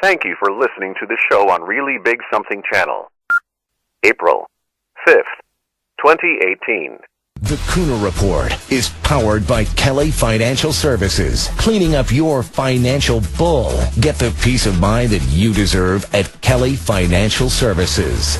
Thank you for listening to the show on Really Big Something Channel. April 5th, 2018. The Kuhner Report is powered by Kelly Financial Services, cleaning up your financial bull. Get the peace of mind that you deserve at Kelly Financial Services.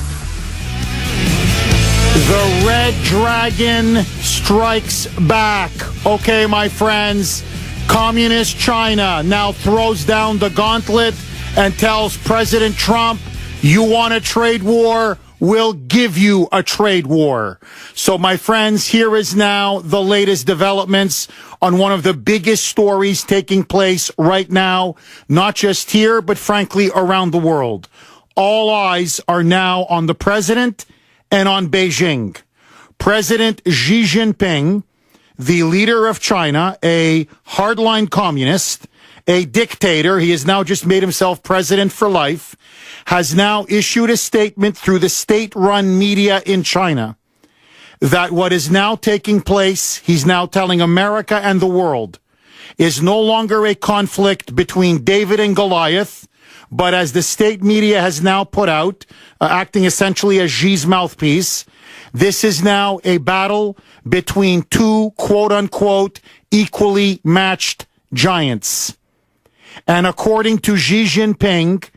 The Red Dragon strikes back. Okay, my friends, Communist China now throws down the gauntlet and tells President Trump, you want a trade war? We'll give you a trade war. So, my friends, here is now the latest developments on one of the biggest stories taking place right now, not just here, but frankly, around the world. All eyes are now on the president and on Beijing. President Xi Jinping, the leader of China, a hardline communist, a dictator, he has now just made himself president for life, has now issued a statement through the state-run media in China that what is now taking place, he's now telling America and the world, is no longer a conflict between David and Goliath, but as the state media has now put out, acting essentially as Xi's mouthpiece, this is now a battle between two, quote-unquote, equally matched giants. And according to Xi Jinping,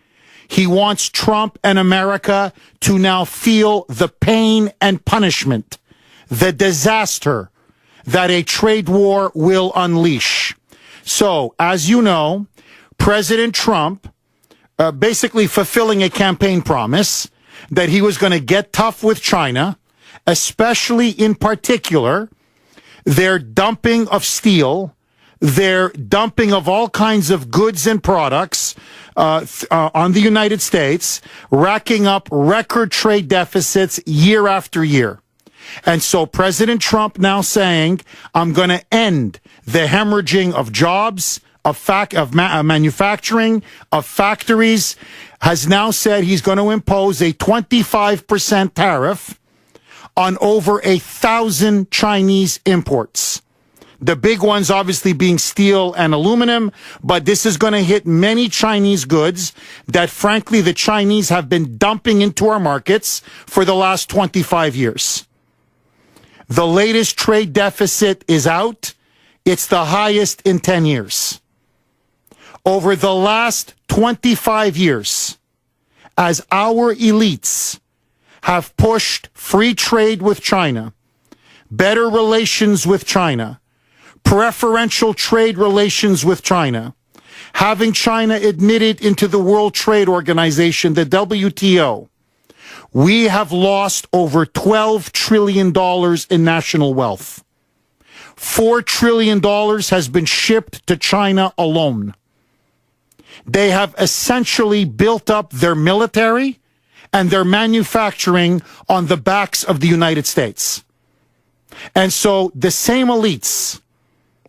he wants Trump and America to now feel the pain and punishment, the disaster that a trade war will unleash. So, as you know, President Trump, basically fulfilling a campaign promise that he was going to get tough with China, especially in particular, their dumping of steel, their dumping of all kinds of goods and products on the United States, racking up record trade deficits year after year. And so President Trump now saying, I'm going to end the hemorrhaging of jobs, of manufacturing, of factories, has now said he's going to impose a 25% tariff on over 1,000 Chinese imports. The big ones obviously being steel and aluminum, but this is going to hit many Chinese goods that, frankly, the Chinese have been dumping into our markets for the last 25 years. The latest trade deficit is out. It's the highest in 10 years. Over the last 25 years, as our elites have pushed free trade with China, better relations with China, preferential trade relations with China, having China admitted into the World Trade Organization, the WTO, we have lost over $12 trillion in national wealth. $4 trillion has been shipped to China alone. They have essentially built up their military and their manufacturing on the backs of the United States. And so the same elites,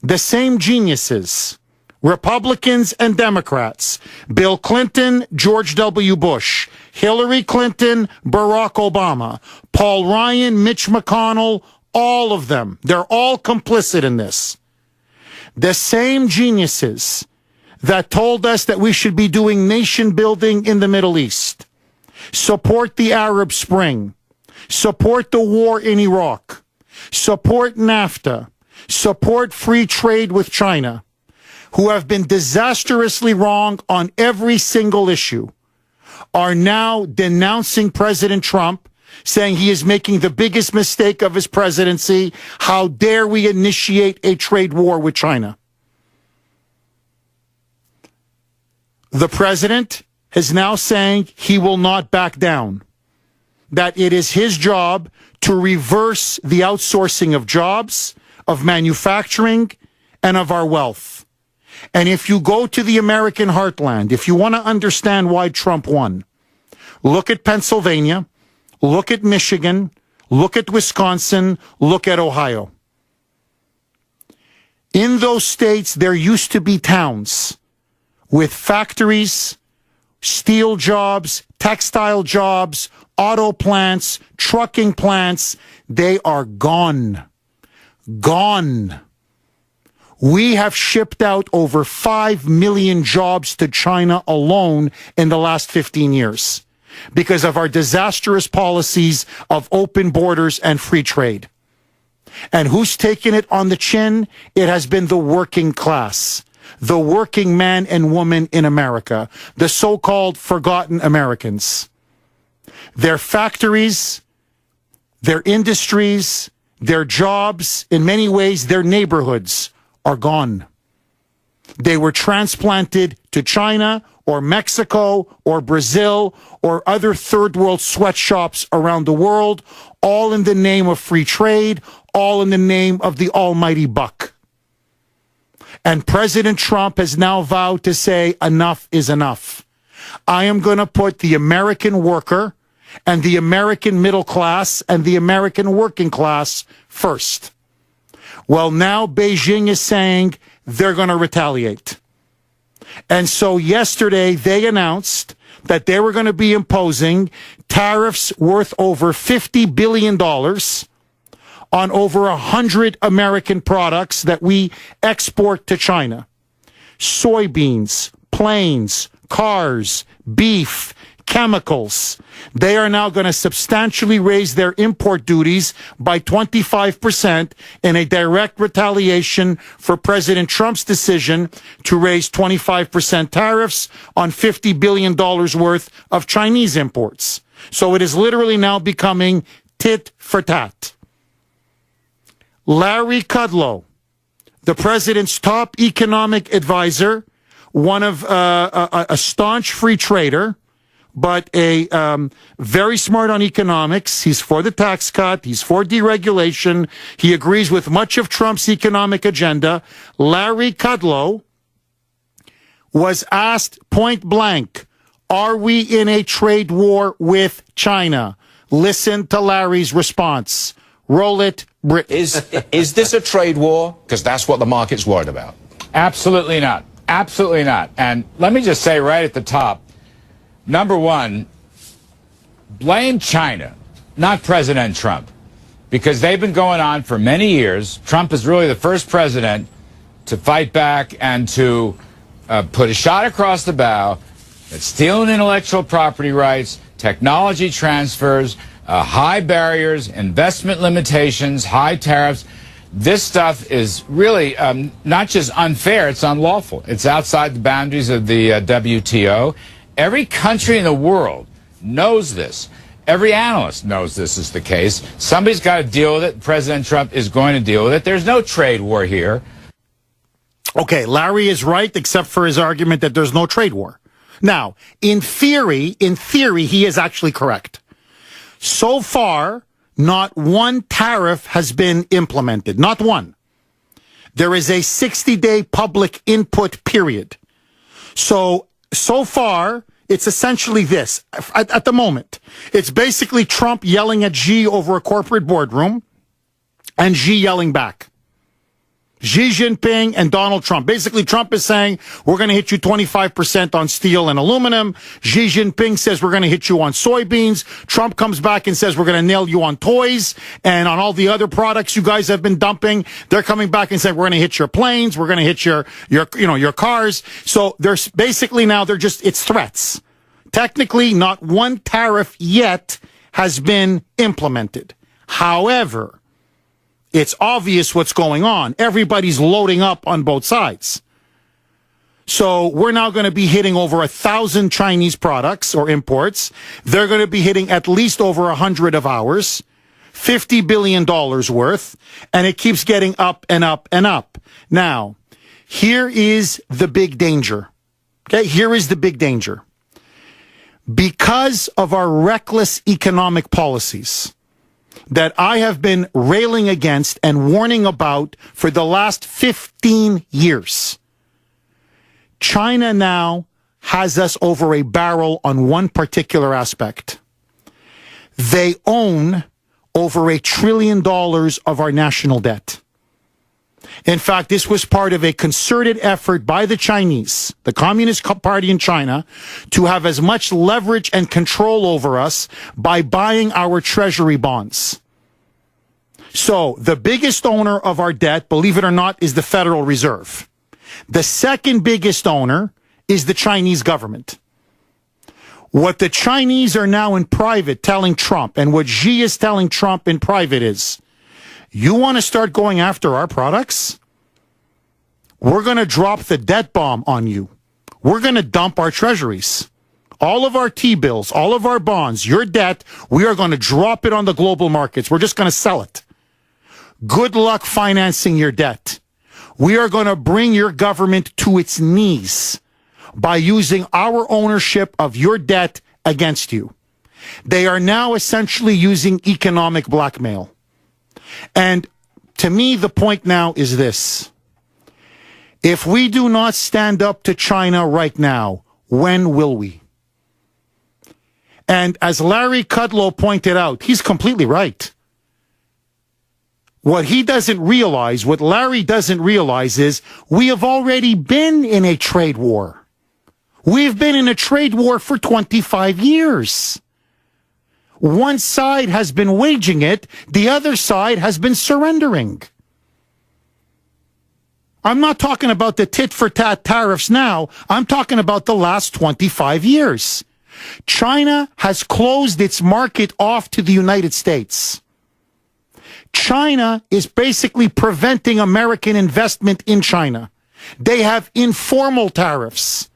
the same geniuses, Republicans and Democrats, Bill Clinton, George W. Bush, Hillary Clinton, Barack Obama, Paul Ryan, Mitch McConnell, all of them, they're all complicit in this. The same geniuses that told us that we should be doing nation building in the Middle East, support the Arab Spring, support the war in Iraq, support NAFTA, support free trade with China, who have been disastrously wrong on every single issue, are now denouncing President Trump, saying he is making the biggest mistake of his presidency. How dare we initiate a trade war with China? The president is now saying he will not back down, that it is his job to reverse the outsourcing of jobs, of manufacturing, and of our wealth. And if you go to the American heartland, if you want to understand why Trump won, look at Pennsylvania, look at Michigan, look at Wisconsin, look at Ohio. In those states, there used to be towns with factories, steel jobs, textile jobs, auto plants, trucking plants. They are gone. Gone. We have shipped out over 5 million jobs to China alone in the last 15 years because of our disastrous policies of open borders and free trade. And who's taken it on the chin? It has been the working class, the working man and woman in America, the so-called forgotten Americans. Their factories, their industries, their jobs, in many ways, their neighborhoods are gone. They were transplanted to China or Mexico or Brazil or other third world sweatshops around the world, all in the name of free trade, all in the name of the almighty buck. And President Trump has now vowed to say enough is enough. I am going to put the American worker and the American middle class and the American working class first. Well, now Beijing is saying they're going to retaliate. And so yesterday they announced that they were going to be imposing tariffs worth over $50 billion on over 100 American products that we export to China. Soybeans, planes, cars, beef, chemicals. They are now going to substantially raise their import duties by 25% in a direct retaliation for President Trump's decision to raise 25% tariffs on $50 billion worth of Chinese imports. So it is literally now becoming tit for tat. Larry Kudlow, the president's top economic advisor, one of a staunch free trader, but a very smart on economics. He's for the tax cut. He's for deregulation. He agrees with much of Trump's economic agenda. Larry Kudlow was asked point blank, are we in a trade war with China? Listen to Larry's response. Roll it, Brit. Is this a trade war? Because that's what the market's worried about. Absolutely not. Absolutely not. And let me just say right at the top, number one, blame China, not President Trump, because they've been going on for many years. Trump is really the first president to fight back and to put a shot across the bow at stealing intellectual property rights, technology transfers, high barriers, investment limitations, high tariffs. This stuff is really not just unfair, it's unlawful. It's outside the boundaries of the WTO. Every country in the world knows this. Every analyst knows this is the case. Somebody's got to deal with it. President Trump is going to deal with it. There's no trade war here. Okay, Larry is right, except for his argument that there's no trade war. Now, in theory, he is actually correct. So far, not one tariff has been implemented. Not one. There is a 60-day public input period. So far, it's essentially this. At the moment, it's basically Trump yelling at Xi over a corporate boardroom and Xi yelling back. Xi Jinping and Donald Trump. Basically, Trump is saying, we're going to hit you 25% on steel and aluminum. Xi Jinping says, we're going to hit you on soybeans. Trump comes back and says, we're going to nail you on toys and on all the other products you guys have been dumping. They're coming back and saying, we're going to hit your planes. We're going to hit your cars. So there's basically now it's threats. Technically, not one tariff yet has been implemented. However, it's obvious what's going on. Everybody's loading up on both sides. So we're now going to be hitting over 1,000 Chinese products or imports. They're going to be hitting at least over 100 of ours, $50 billion worth, and it keeps getting up and up and up. Now, here is the big danger. Okay, here is the big danger. Because of our reckless economic policies that I have been railing against and warning about for the last 15 years, China now has us over a barrel on one particular aspect. They own over $1 trillion of our national debt. In fact, this was part of a concerted effort by the Chinese, the Communist Party in China, to have as much leverage and control over us by buying our treasury bonds. So the biggest owner of our debt, believe it or not, is the Federal Reserve. The second biggest owner is the Chinese government. What the Chinese are now in private telling Trump, and what Xi is telling Trump in private is, you want to start going after our products? We're going to drop the debt bomb on you. We're going to dump our treasuries. All of our T-bills, all of our bonds, your debt, we are going to drop it on the global markets. We're just going to sell it. Good luck financing your debt. We are going to bring your government to its knees by using our ownership of your debt against you. They are now essentially using economic blackmail. And to me, the point now is this. If we do not stand up to China right now, when will we? And as Larry Kudlow pointed out, he's completely right. What he doesn't realize, what Larry doesn't realize is we have already been in a trade war. We've been in a trade war for 25 years. One side has been waging it, the other side has been surrendering. I'm not talking about the tit-for-tat tariffs now. I'm talking about the last 25 years. China has closed its market off to the United States. China is basically preventing American investment in China. They have informal tariffs.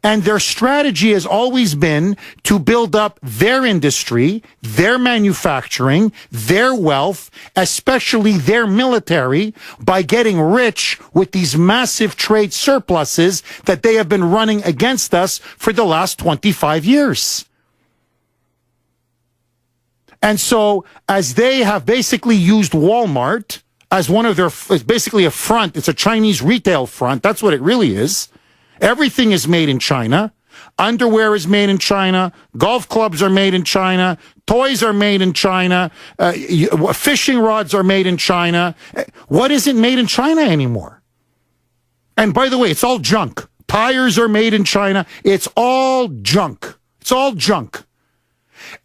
And their strategy has always been to build up their industry, their manufacturing, their wealth, especially their military, by getting rich with these massive trade surpluses that they have been running against us for the last 25 years. And so, as they have basically used Walmart as one of their, it's basically a front, it's a Chinese retail front, that's what it really is. Everything is made in China. Underwear is made in China. Golf clubs are made in China. Toys are made in China. Fishing rods are made in China. What isn't made in China anymore? And by the way, it's all junk. Tires are made in China. It's all junk. It's all junk.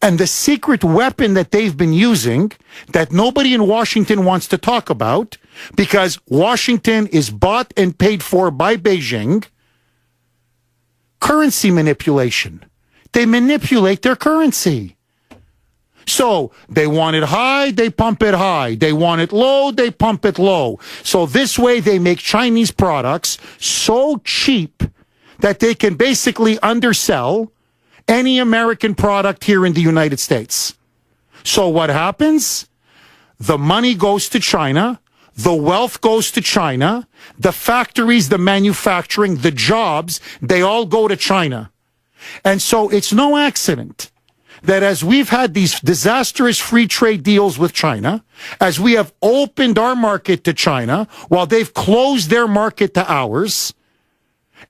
And the secret weapon that they've been using that nobody in Washington wants to talk about, because Washington is bought and paid for by Beijing, currency manipulation. They manipulate their currency. So they want it high, they pump it high. They want it low, they pump it low. So this way they make Chinese products so cheap that they can basically undersell any American product here in the United States. So what happens? The money goes to China. The wealth goes to China. The factories, the manufacturing, the jobs, they all go to China. And so it's no accident that as we've had these disastrous free trade deals with China, as we have opened our market to China while they've closed their market to ours,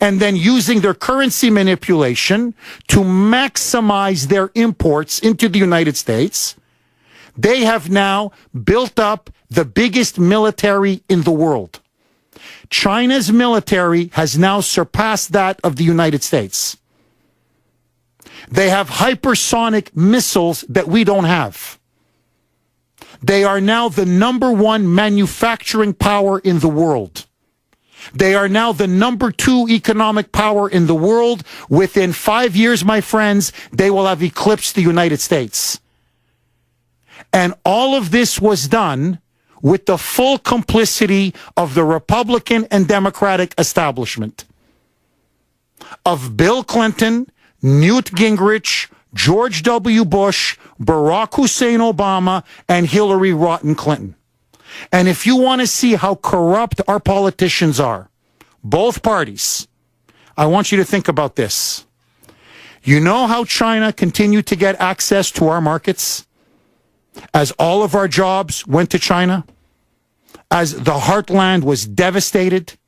and then using their currency manipulation to maximize their imports into the United States, they have now built up the biggest military in the world. China's military has now surpassed that of the United States. They have hypersonic missiles that we don't have. They are now the #1 manufacturing power in the world. They are now the #2 economic power in the world. Within 5 years, my friends, they will have eclipsed the United States. And all of this was done with the full complicity of the Republican and Democratic establishment. Of Bill Clinton, Newt Gingrich, George W. Bush, Barack Hussein Obama, and Hillary Rotten Clinton. And if you want to see how corrupt our politicians are, both parties, I want you to think about this. You know how China continued to get access to our markets? As all of our jobs went to China? As the heartland was devastated?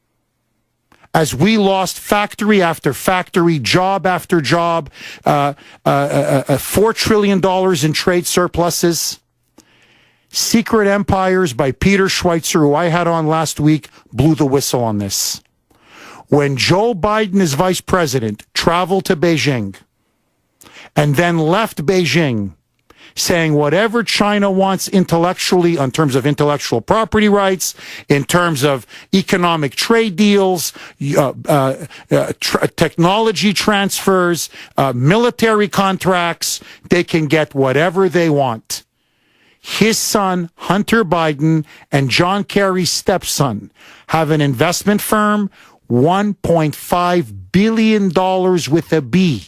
As we lost factory after factory, job after job, $4 trillion in trade surpluses? Secret Empires by Peter Schweitzer, who I had on last week, blew the whistle on this. When Joe Biden, as vice president, traveled to Beijing and then left Beijing saying whatever China wants intellectually in terms of intellectual property rights, in terms of economic trade deals, technology transfers, military contracts, they can get whatever they want. His son, Hunter Biden, and John Kerry's stepson have an investment firm, $1.5 billion with a B,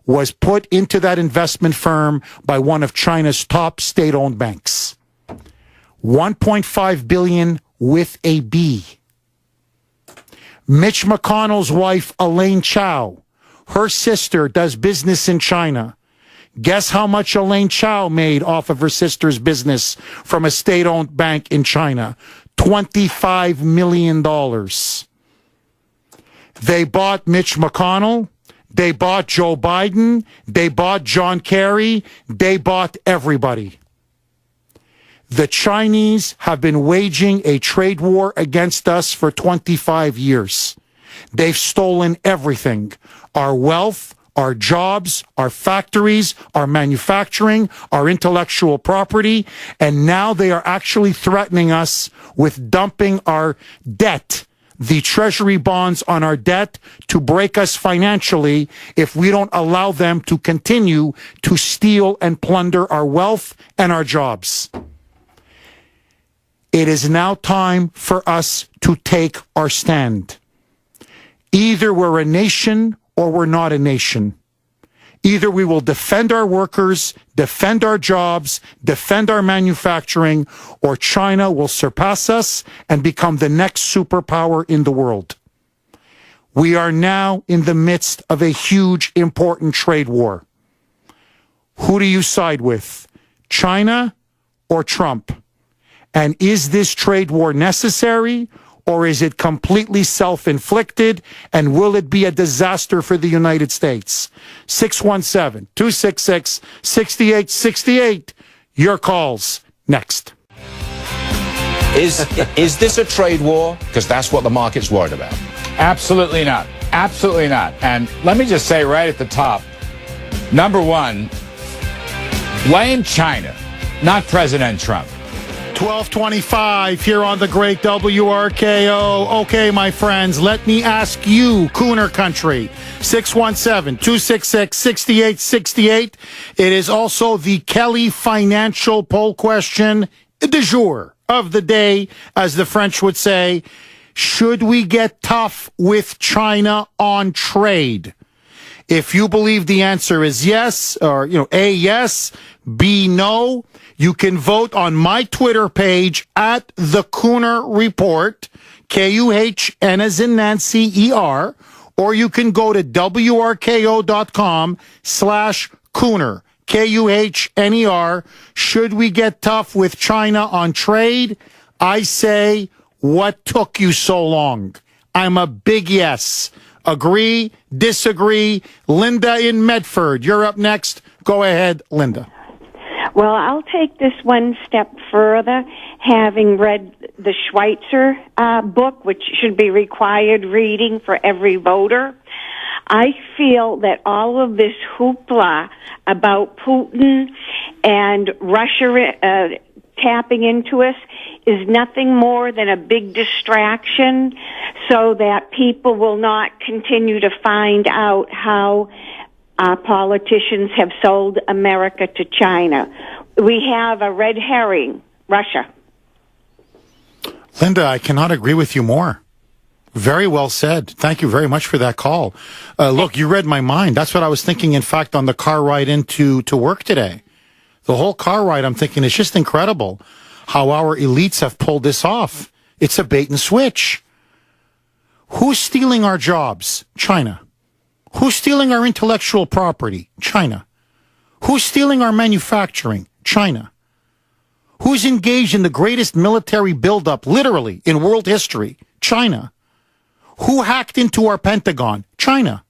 was put into that investment firm by one of China's top state-owned banks. $1.5 billion with a B. Mitch McConnell's wife, Elaine Chao, her sister does business in China. Guess how much Elaine Chao made off of her sister's business from a state-owned bank in China? $25 million. They bought Mitch McConnell. They bought Joe Biden. They bought John Kerry. They bought everybody. The Chinese have been waging a trade war against us for 25 years. They've stolen everything. Our wealth, our jobs, our factories, our manufacturing, our intellectual property, and now they are actually threatening us with dumping our debt, the treasury bonds on our debt, to break us financially if we don't allow them to continue to steal and plunder our wealth and our jobs. It is now time for us to take our stand. Either we're a nation or we're not a nation. Either we will defend our workers, defend our jobs, defend our manufacturing, or China will surpass us and become the next superpower in the world. We are now in the midst of a huge, important trade war. Who do you side with? China or Trump? And is this trade war necessary, or is it completely self-inflicted, and will it be a disaster for the United States? 617-266-6868. Your calls next. Is this a trade war? Because that's what the market's worried about. Absolutely not. Absolutely not. And let me just say right at the top, number one, blame China, not President Trump. 1225 here on the great WRKO. Okay, my friends, let me ask you, Kuhner Country, 617-266-6868. It is also the Kelly Financial Poll question du jour, of the day, as the French would say. Should we get tough with China on trade? If you believe the answer is yes, or, A, yes, B, no, you can vote on my Twitter page at The Kuhner Report, Kuhn as in Nancy, ER, or you can go to WRKO.com/Kuhner, Kuhner. Should we get tough with China on trade? I say, what took you so long? I'm a big yes. Agree, disagree. Linda in Medford, you're up next. Go ahead, Linda. Well, I'll take this one step further, having read the Schweitzer book, which should be required reading for every voter. I feel that all of this hoopla about Putin and Russia tapping into us is nothing more than a big distraction so that people will not continue to find out how our politicians have sold America to China. We have a red herring, Russia. Linda, I cannot agree with you more. Very well said. Thank you very much for that call. Look, you read my mind. That's what I was thinking, in fact, on the car ride into work today. The whole car ride, I'm thinking, it's just incredible how our elites have pulled this off. It's a bait and switch. Who's stealing our jobs? China. Who's stealing our intellectual property? China. Who's stealing our manufacturing? China. Who's engaged in the greatest military buildup, literally, in world history? China. Who hacked into our Pentagon? China.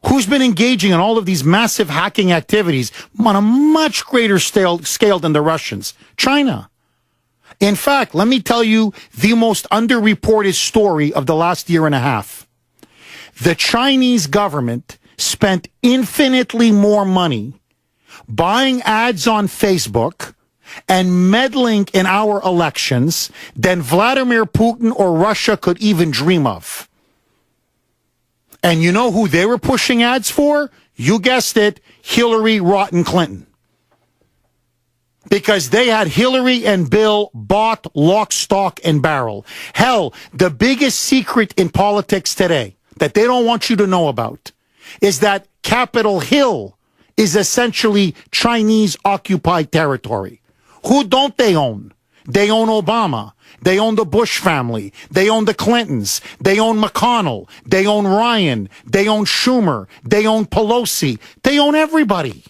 Who's been engaging in all of these massive hacking activities on a much greater scale than the Russians? China. In fact, let me tell you the most underreported story of the last year and a half. The Chinese government spent infinitely more money buying ads on Facebook, and meddling in our elections than Vladimir Putin or Russia could even dream of. And you know who they were pushing ads for? You guessed it, Hillary Rotten Clinton. Because they had Hillary and Bill bought lock, stock, and barrel. Hell, the biggest secret in politics today that they don't want you to know about is that Capitol Hill is essentially Chinese-occupied territory. Who don't they own? They own Obama. They own the Bush family. They own the Clintons. They own McConnell. They own Ryan. They own Schumer. They own Pelosi. They own everybody.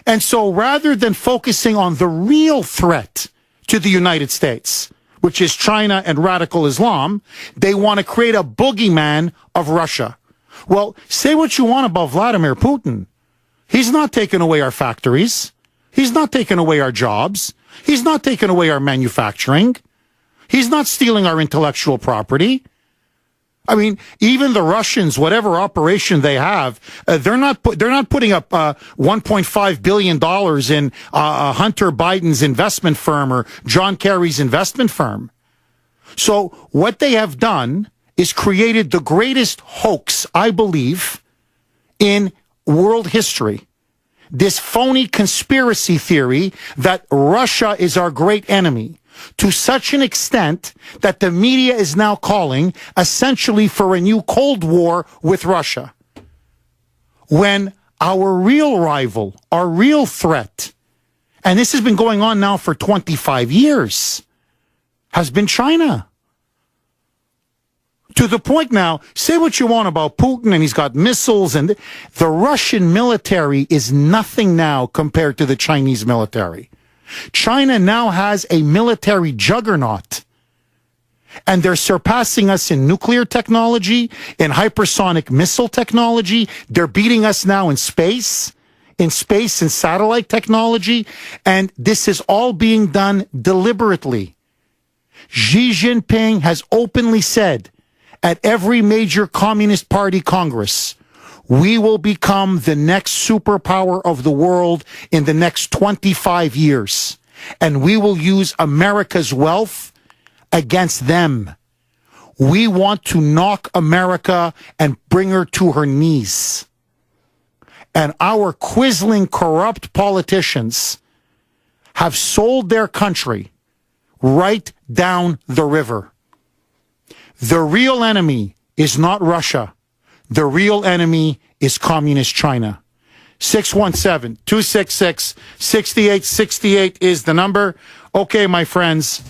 And so rather than focusing on the real threat to the United States, which is China and radical Islam, they want to create a boogeyman of Russia. Well, say what you want about Vladimir Putin. He's not taking away our factories. He's not taking away our jobs. He's not taking away our manufacturing. He's not stealing our intellectual property. I mean, even the Russians, whatever operation they have, they're not putting up $1.5 billion in Hunter Biden's investment firm or John Kerry's investment firm. So what they have done is created the greatest hoax, I believe, in world history. This phony conspiracy theory that Russia is our great enemy, to such an extent that the media is now calling essentially for a new Cold War with Russia. When our real rival, our real threat, and this has been going on now for 25 years, has been China. To the point now, say what you want about Putin, and he's got missiles, and the Russian military is nothing now compared to the Chinese military. China now has a military juggernaut, and they're surpassing us in nuclear technology, in hypersonic missile technology. They're beating us now in space and satellite technology, and this is all being done deliberately. Xi Jinping has openly said at every major Communist Party Congress, we will become the next superpower of the world in the next 25 years. And we will use America's wealth against them. We want to knock America and bring her to her knees. And our quizzling, corrupt politicians have sold their country right down the river. The real enemy is not Russia. The real enemy is Communist China. 617-266-6868 is the number. Okay, my friends,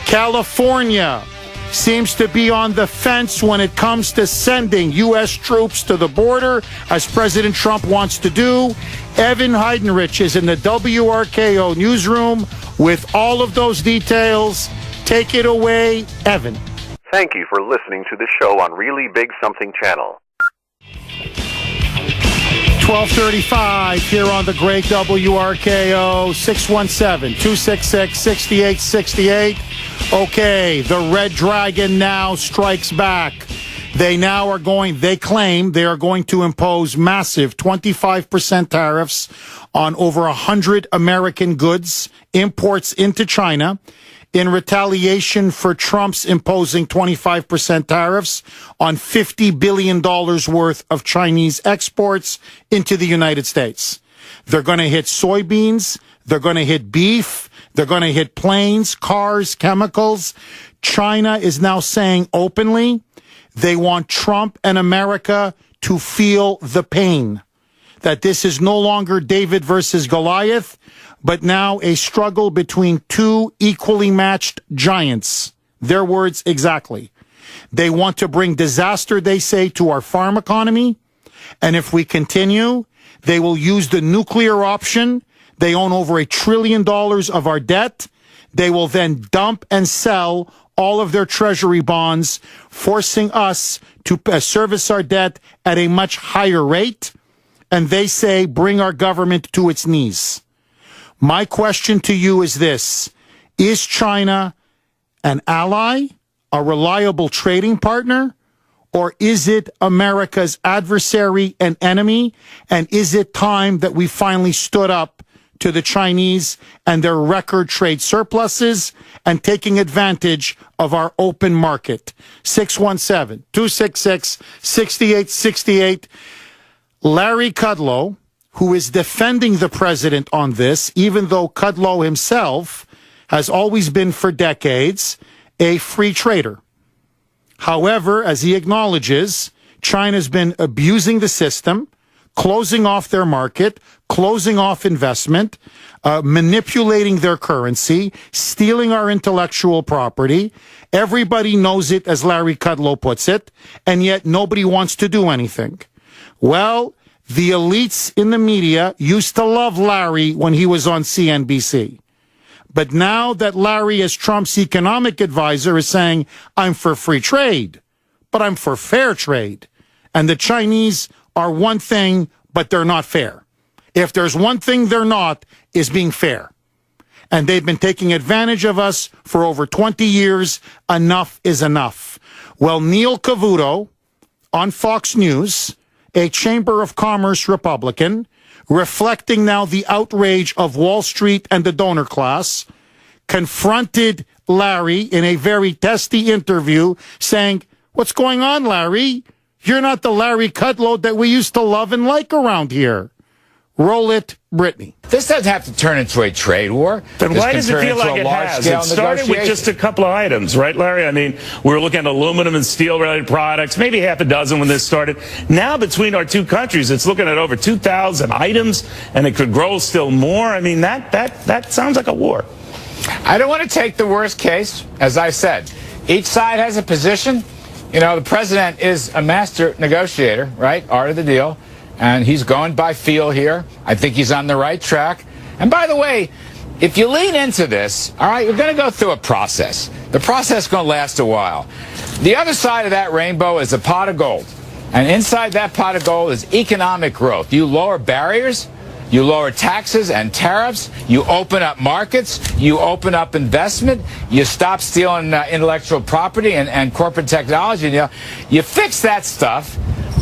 California seems to be on the fence when it comes to sending U.S. troops to the border, as President Trump wants to do. Evan Heidenrich is in the WRKO newsroom with all of those details. Take it away, Evan. Thank you for listening to the show on Really Big Something Channel. 1235 here on the great WRKO, 617-266-6868. Okay, the Red Dragon now strikes back. They claim they are going to impose massive 25% tariffs on over 100 American goods, imports into China, in retaliation for Trump's imposing 25% tariffs on $50 billion worth of Chinese exports into the United States. They're going to hit soybeans. They're going to hit beef. They're going to hit planes, cars, chemicals. China is now saying openly they want Trump and America to feel the pain, that this is no longer David versus Goliath, but now a struggle between two equally matched giants. Their words exactly. They want to bring disaster, they say, to our farm economy. And if we continue, they will use the nuclear option. They own over $1 trillion of our debt. They will then dump and sell all of their treasury bonds, forcing us to service our debt at a much higher rate. And they say, bring our government to its knees. My question to you is this: is China an ally, a reliable trading partner, or is it America's adversary and enemy? And is it time that we finally stood up to the Chinese and their record trade surpluses and taking advantage of our open market? 617-266-6868. Larry Kudlow, who is defending the president on this, even though Kudlow himself has always been for decades a free trader. However, as he acknowledges, China's been abusing the system, closing off their market, closing off investment, manipulating their currency, stealing our intellectual property. Everybody knows it, as Larry Kudlow puts it, and yet nobody wants to do anything. Well, the elites in the media used to love Larry when he was on CNBC. But now that Larry, as Trump's economic advisor, is saying, I'm for free trade, but I'm for fair trade. And the Chinese are one thing, but they're not fair. If there's one thing they're not, is being fair. And they've been taking advantage of us for over 20 years. Enough is enough. Well, Neil Cavuto on Fox News, a Chamber of Commerce Republican, reflecting now the outrage of Wall Street and the donor class, confronted Larry in a very testy interview saying, what's going on, Larry? You're not the Larry Kudlow that we used to love and like around here. Roll it, Brittany. This doesn't have to turn into a trade war. Then why does it feel like it has? It started with just a couple of items, right, Larry? I mean, we were looking at aluminum and steel-related products, maybe half a dozen when this started. Now, between our two countries, it's looking at over 2,000 items, and it could grow still more. I mean, that sounds like a war. I don't want to take the worst case. As I said, each side has a position. You know, the president is a master negotiator, right? Art of the deal. And he's going by feel here. I think he's on the right track. And by the way, if you lean into this, all right, you're going to go through a process. The process is going to last a while. The other side of that rainbow is a pot of gold. And inside that pot of gold is economic growth. You lower barriers, you lower taxes and tariffs, you open up markets, you open up investment, you stop stealing intellectual property and corporate technology. You fix that stuff.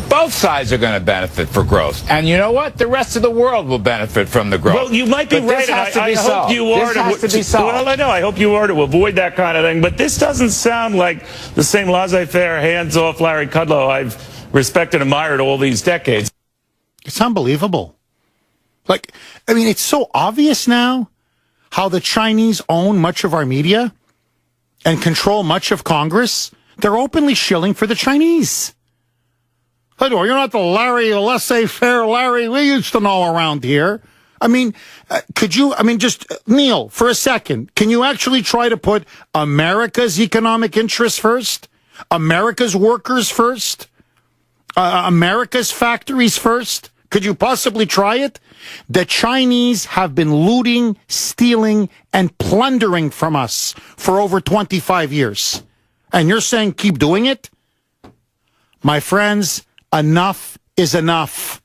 Both sides are going to benefit for growth. And you know what? The rest of the world will benefit from the growth. Well, you might be right. I hope you are Well, I know. I hope you are to avoid that kind of thing. But this doesn't sound like the same laissez-faire, hands-off Larry Kudlow I've respected and admired all these decades. It's unbelievable. Like, I mean, it's so obvious now how the Chinese own much of our media and control much of Congress. They're openly shilling for the Chinese. You're not the Larry, the laissez-faire Larry we used to know around here. I mean, just, Neil, for a second, can you actually try to put America's economic interests first? America's workers first? America's factories first? Could you possibly try it? The Chinese have been looting, stealing, and plundering from us for over 25 years. And you're saying keep doing it? My friends, enough is enough.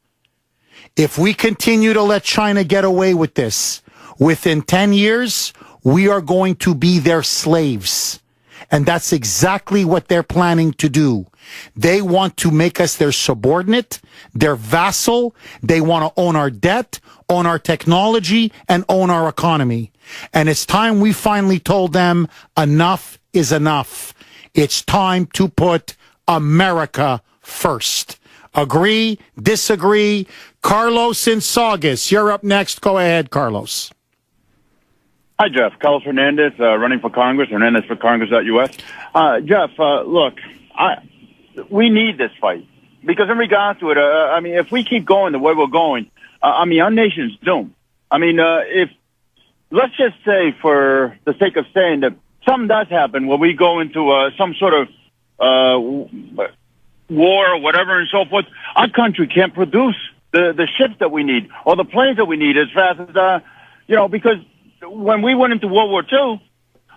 If we continue to let China get away with this, within 10 years, we are going to be their slaves. And that's exactly what they're planning to do. They want to make us their subordinate, their vassal. They want to own our debt, own our technology, and own our economy. And it's time we finally told them enough is enough. It's time to put America first. Agree? Disagree? Carlos in Saugus, you're up next. Go ahead, Carlos. Hi, Jeff. Carlos Hernandez, running for Congress, Hernandez for Congress.us. Jeff, look, we need this fight. Because in regards to it, if we keep going the way we're going, our nation's doomed. If, let's just say, for the sake of saying that something does happen where we go into some sort of war or whatever and so forth, our country can't produce the ships that we need or the planes that we need as fast as, because when we went into World War II,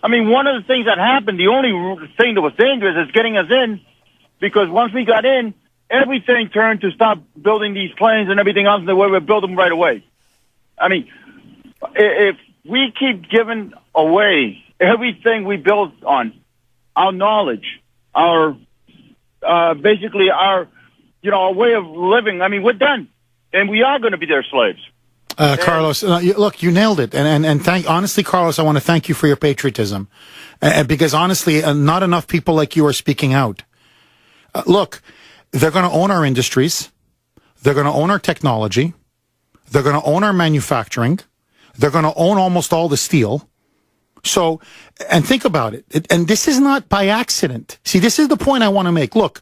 one of the things that happened, the only thing that was dangerous is getting us in, because once we got in, everything turned to stop building these planes and everything else the way we build them right away. If we keep giving away everything we build on, our knowledge, our basically our way of living. I mean, we're done, and we are going to be their slaves. Carlos, look, you nailed it. And honestly, Carlos, I want to thank you for your patriotism. Because honestly, not enough people like you are speaking out. Look, they're going to own our industries. They're going to own our technology. They're going to own our manufacturing. They're going to own almost all the steel. So, and think about it. And this is not by accident. See, this is the point I want to make. Look,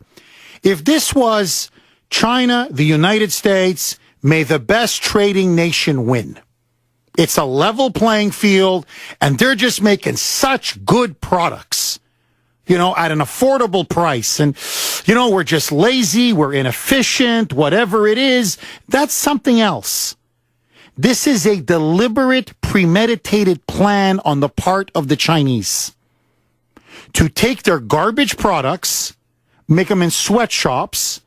if this was China, the United States, may the best trading nation win. It's a level playing field, and they're just making such good products, at an affordable price. And, we're just lazy, we're inefficient, whatever it is. That's something else. This is a deliberate, premeditated plan on the part of the Chinese to take their garbage products, make them in sweatshops,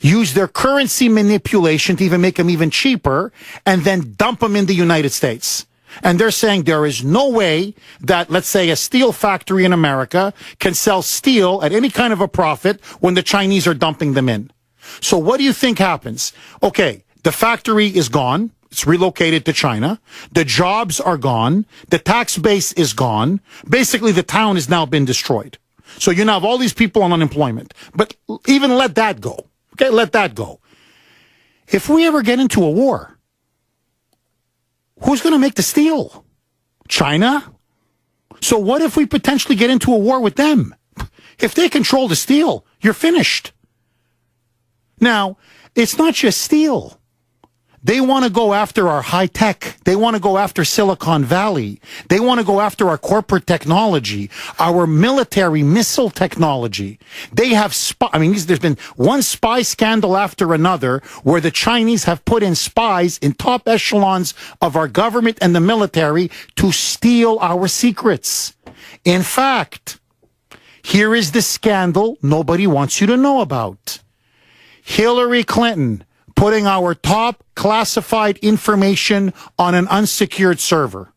use their currency manipulation to even make them even cheaper, and then dump them in the United States. And they're saying there is no way that, let's say, a steel factory in America can sell steel at any kind of a profit when the Chinese are dumping them in. So what do you think happens? Okay, the factory is gone. It's relocated to China. The jobs are gone. The tax base is gone. Basically, the town has now been destroyed. So you now have all these people on unemployment. But even let that go. Okay, let that go. If we ever get into a war, who's going to make the steel? China? So what if we potentially get into a war with them? If they control the steel, you're finished. Now, it's not just steel. They want to go after our high tech. They want to go after Silicon Valley. They want to go after our corporate technology, our military missile technology. They have there's been one spy scandal after another where the Chinese have put in spies in top echelons of our government and the military to steal our secrets. In fact, here is the scandal nobody wants you to know about. Hillary Clinton putting our top classified information on an unsecured server.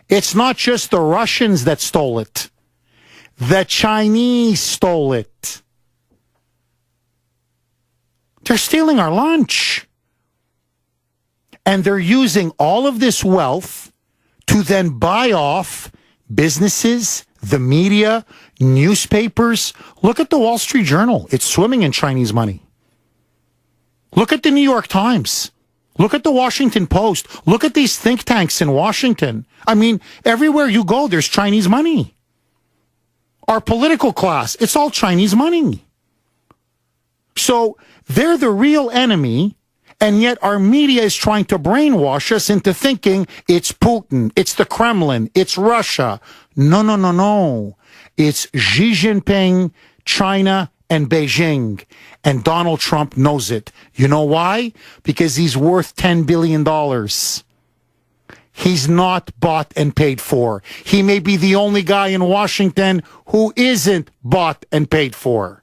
It's not just the Russians that stole it. The Chinese stole it. They're stealing our lunch. And they're using all of this wealth to then buy off businesses, the media, newspapers. Look at the Wall Street Journal. It's swimming in Chinese money. Look at the New York Times. Look at the Washington Post. Look at these think tanks in Washington. I mean, everywhere you go, there's Chinese money. Our political class, it's all Chinese money. So they're the real enemy, and yet our media is trying to brainwash us into thinking it's Putin, it's the Kremlin, it's Russia. No. It's Xi Jinping, China, and Beijing. And Donald Trump knows it. You know why? Because he's worth $10 billion. He's not bought and paid for. He may be the only guy in Washington who isn't bought and paid for.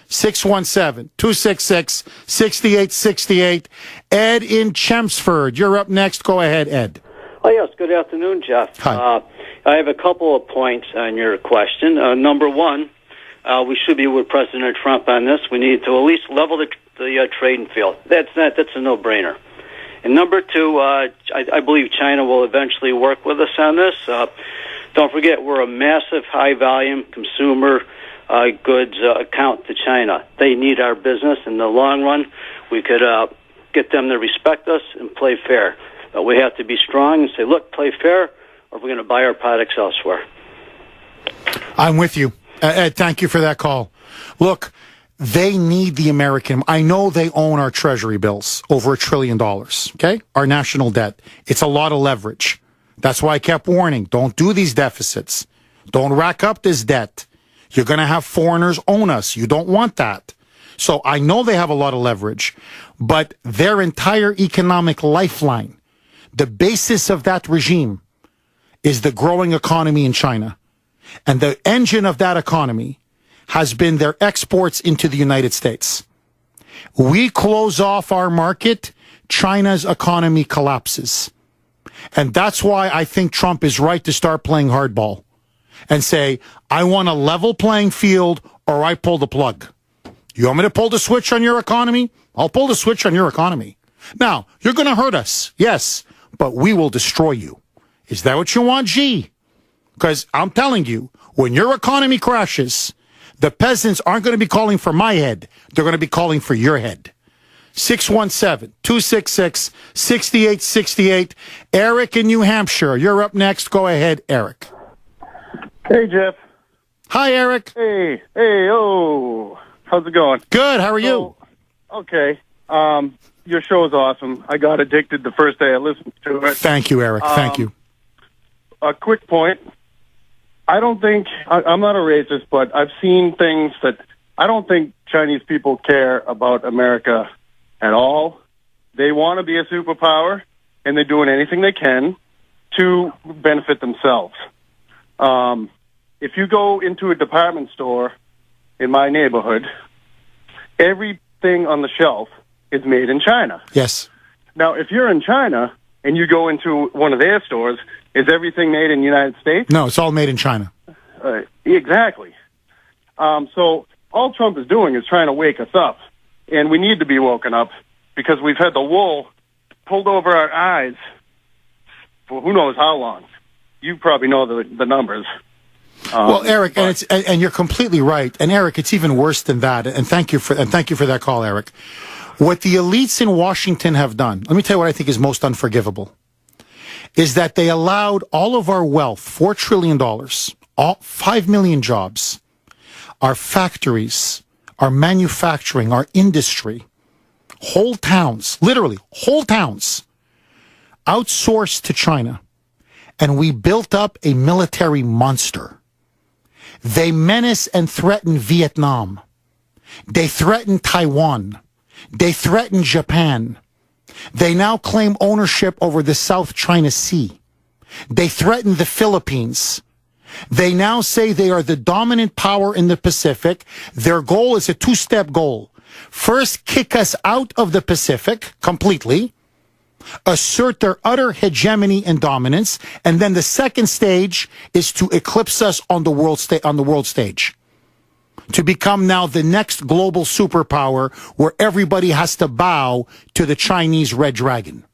617-266-6868. Ed in Chelmsford. You're up next. Go ahead, Ed. Oh, yes. Good afternoon, Jeff. Hi. I have a couple of points on your question. Number one, we should be with President Trump on this. We need to at least level the trading field. That's a no-brainer. And number two, I believe China will eventually work with us on this. Don't forget, we're a massive, high-volume consumer goods account to China. They need our business. In the long run, we could get them to respect us and play fair. But we have to be strong and say, look, play fair, or we're going to buy our products elsewhere. I'm with you. Ed, thank you for that call. Look, they need the American. I know they own our treasury bills, over $1 trillion, okay? Our national debt. It's a lot of leverage. That's why I kept warning, don't do these deficits. Don't rack up this debt. You're going to have foreigners own us. You don't want that. So I know they have a lot of leverage, but their entire economic lifeline, the basis of that regime, is the growing economy in China. And the engine of that economy has been their exports into the United States. We close off our market, China's economy collapses. And that's why I think Trump is right to start playing hardball and say, I want a level playing field or I pull the plug. You want me to pull the switch on your economy? I'll pull the switch on your economy. Now, you're going to hurt us, yes, but we will destroy you. Is that what you want, G? Because I'm telling you, when your economy crashes, the peasants aren't going to be calling for my head. They're going to be calling for your head. 617-266-6868. Eric in New Hampshire, you're up next. Go ahead, Eric. Hey, Jeff. Hi, Eric. Hey, oh. How's it going? Good, how are you? Okay. Your show is awesome. I got addicted the first day I listened to it. Thank you, Eric. Thank you. A quick point. I don't think, I'm not a racist, but I've seen things that I don't think Chinese people care about America at all. They want to be a superpower, and they're doing anything they can to benefit themselves. If you go into a department store in my neighborhood, everything on the shelf is made in China. Yes. Now, if you're in China and you go into one of their stores, is everything made in the United States? No, it's all made in China. Exactly. So all Trump is doing is trying to wake us up, and we need to be woken up because we've had the wool pulled over our eyes for who knows how long. You probably know the numbers. Well, Eric, and you're completely right. And Eric, it's even worse than that. And thank you for that call, Eric. What the elites in Washington have done, let me tell you what I think is most unforgivable, is that they allowed all of our wealth, $4 trillion, 5 million jobs, our factories, our manufacturing, our industry, whole towns, literally whole towns, outsourced to China. And we built up a military monster. They menace and threaten Vietnam. They threaten Taiwan. They threaten Japan. They now claim ownership over the South China Sea. They threaten the Philippines. They now say they are the dominant power in the Pacific. Their goal is a two-step goal. First, kick us out of the Pacific completely, assert their utter hegemony and dominance, and then the second stage is to eclipse us on the world stage. To become now the next global superpower where everybody has to bow to the Chinese Red Dragon.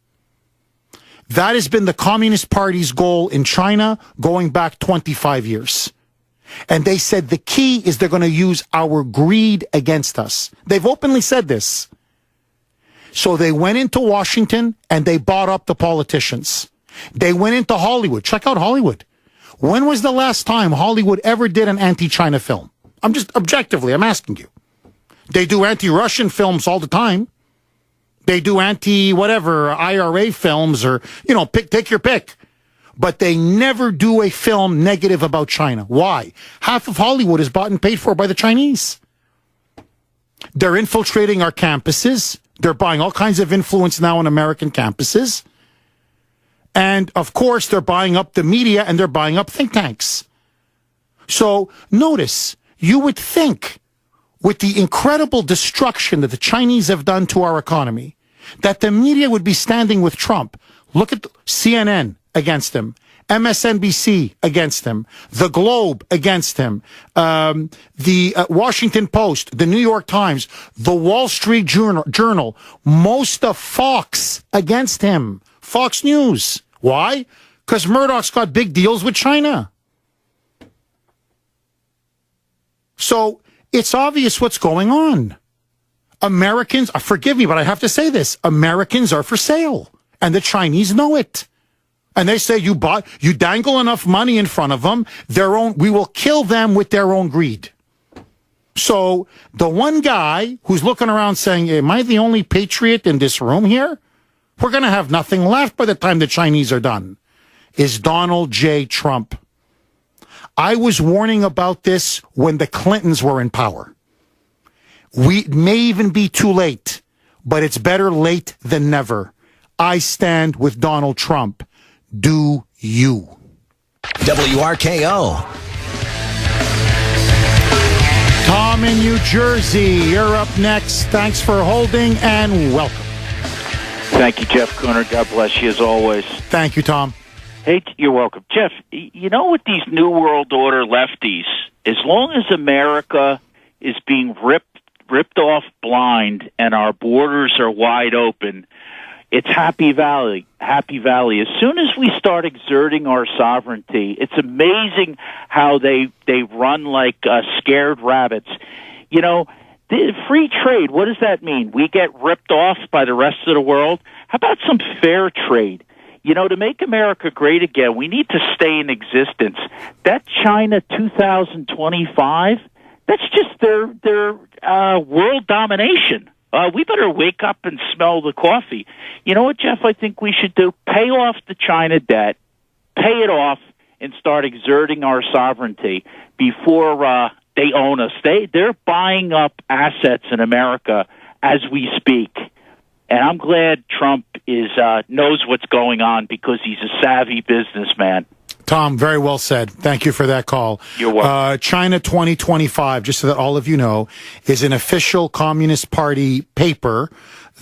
That has been the Communist Party's goal in China going back 25 years. And they said the key is they're going to use our greed against us. They've openly said this. So they went into Washington and they bought up the politicians. They went into Hollywood. Check out Hollywood. When was the last time Hollywood ever did an anti-China film? I'm just objectively, I'm asking you. They do anti-Russian films all the time. They do anti-whatever, IRA films or, take your pick. But they never do a film negative about China. Why? Half of Hollywood is bought and paid for by the Chinese. They're infiltrating our campuses. They're buying all kinds of influence now on American campuses. And, of course, they're buying up the media and they're buying up think tanks. So, notice, you would think, with the incredible destruction that the Chinese have done to our economy, that the media would be standing with Trump. Look at CNN against him, MSNBC against him, The Globe against him, the Washington Post, the New York Times, the Wall Street Journal, most of Fox against him, Fox News. Why? Because Murdoch's got big deals with China. So it's obvious what's going on. Americans, forgive me, but I have to say this, Americans are for sale, and the Chinese know it. And they say you dangle enough money in front of them, we will kill them with their own greed. So the one guy who's looking around saying, am I the only patriot in this room here? We're going to have nothing left by the time the Chinese are done, is Donald J. Trump. I was warning about this when the Clintons were in power. We may even be too late, but it's better late than never. I stand with Donald Trump. Do you? WRKO. Tom in New Jersey, you're up next. Thanks for holding and welcome. Thank you, Jeff Kuhner. God bless you as always. Thank you, Tom. Hey, you're welcome. Jeff, with these New World Order lefties, as long as America is being ripped ripped off blind and our borders are wide open, it's Happy Valley. Happy Valley. As soon as we start exerting our sovereignty, it's amazing how they run like scared rabbits. You know, the free trade, what does that mean? We get ripped off by the rest of the world? How about some fair trade? You know, to make America great again, we need to stay in existence. That China 2025, that's just their world domination. We better wake up and smell the coffee. You know what, Jeff, I think we should do? Pay off the China debt, pay it off, and start exerting our sovereignty before they own us. They're buying up assets in America as we speak. And I'm glad Trump knows what's going on because he's a savvy businessman. Tom, very well said. Thank you for that call. You're welcome. China 2025, just so that all of you know, is an official Communist Party paper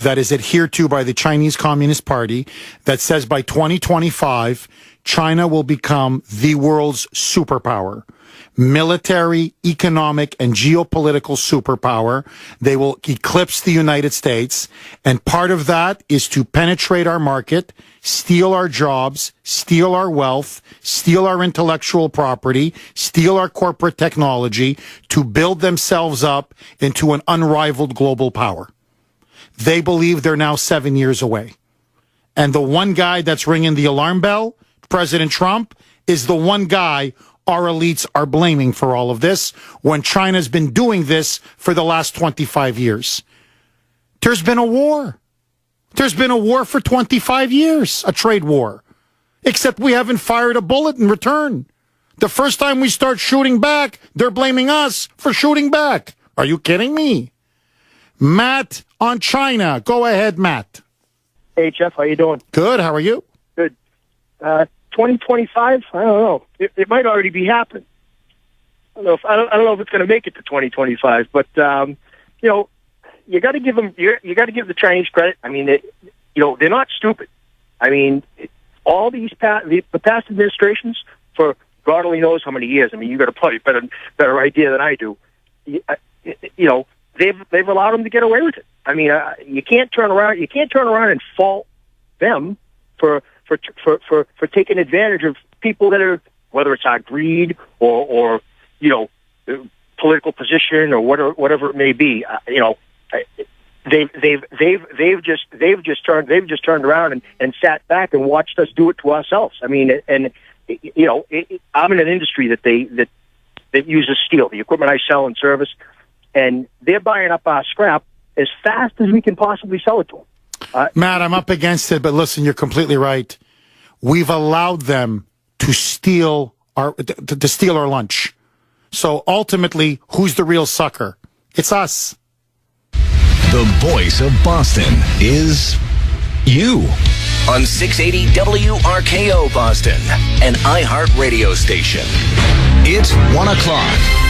that is adhered to by the Chinese Communist Party that says by 2025, China will become the world's superpower. Military, economic, and geopolitical superpower. They will eclipse the United States. And part of that is to penetrate our market, steal our jobs, steal our wealth, steal our intellectual property, steal our corporate technology to build themselves up into an unrivaled global power. They believe they're now 7 years away. And the one guy that's ringing the alarm bell, President Trump, is the one guy our elites are blaming for all of this when China's been doing this for the last 25 years. There's been a war. There's been a war for 25 years, a trade war. Except we haven't fired a bullet in return. The first time we start shooting back, they're blaming us for shooting back. Are you kidding me? Matt on China. Go ahead, Matt. Hey, Jeff, how you doing? Good. How are you? Good. 2025? I don't know. It might already be happening. I don't know if it's going to make it to 2025, but you know, you got to give them. You got to give the Chinese credit. I mean, they're not stupid. I mean, all these the past administrations, for God only knows how many years. I mean, you got a probably better idea than I do. You know, they've allowed them to get away with it. I mean, you can't turn around. You can't turn around and fault them for taking advantage of people that are, whether it's our greed or you know, political position or whatever it may be. You know, they've just turned around and sat back and watched us do it to ourselves. I mean, and you know, I'm in an industry that uses steel, the equipment I sell and service, and they're buying up our scrap as fast as we can possibly sell it to them. Matt, I'm up against it, but listen, you're completely right. We've allowed them to steal our lunch. So ultimately, who's the real sucker? It's us. The voice of Boston is you. On 680 WRKO Boston, an iHeart radio station. It's 1 o'clock.